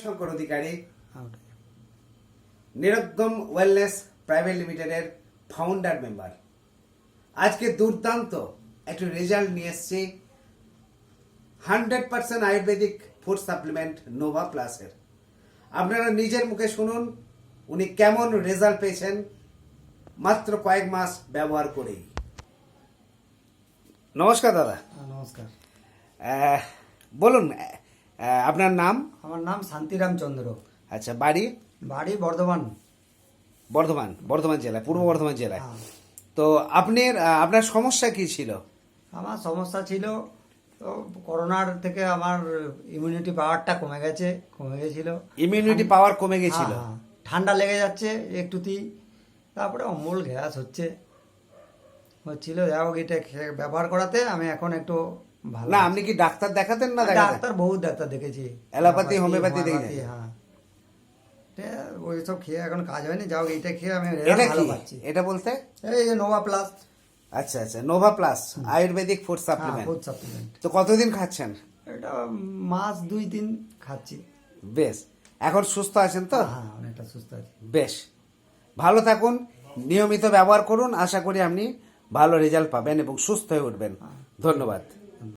শঙ্কর অধিকারী নিরুদ্যম wellness private লিমিটেডের founder member. আজকে দুর্দান্ত একটি রেজাল্ট নিয়ে এসেছি 100% আয়ুর্বেদিক ফুড সাপ্লিমেন্ট নোভা প্লাসের। আপনারা নিজের মুখে শুনুন উনি কেমন রেজাল্ট পেয়েছেন মাত্র কয়েক মাস ব্যবহার করেই। নমস্কার দাদা। নমস্কার। বলুন আপনার নাম? আমার নাম শান্তিরাম চন্দ্র। আচ্ছা, বাড়ি? বাড়ি বর্ধমান। বর্ধমান জেলায়, পূর্ব বর্ধমান জেলায়। হ্যাঁ। তো আপনার সমস্যা কি ছিল? আমার সমস্যা ছিল তো করোনার থেকে আমার ইমিউনিটি পাওয়ারটা কমে গেছিল। ইমিউনিটি পাওয়ার কমে গেছিল? হ্যাঁ, ঠান্ডা লেগে যাচ্ছে একটুতেই, তারপরে অম্বল গ্যাস হচ্ছিল। যাই হোক, এটা ব্যবহার করাতে আমি এখন একটু ভালো। না, আপনি কি ডাক্তার দেখাতেন না? ডাক্তার, বহুত ডাক্তার দেখেছি, অ্যালোপ্যাথি, হোমিওপ্যাথি দেখেছি। হ্যাঁ, ওইসব খেয়ে এখন কাজ হয়নি। যাও, এটা খেয়ে আমি এটা ভালো কি? পাচ্ছি। এটা বলতে এই যে নোভা প্লাস। আচ্ছা আচ্ছা, Nova plus Ayurvedic food supplement. Food supplement. তো কতদিন খাচ্ছেন? এটা মাস 2-3 খাচ্ছি। বেশ, এখন সুস্থ আছেন তো? হ্যাঁ, অনেকটা সুস্থ আছি। বেশ, ভালো থাকুন, নিয়মিত ব্যবহার করুন। আশা করি আপনি ভালো রেজাল্ট পাবেন এবং সুস্থ হয়ে উঠবেন। ধন্যবাদ।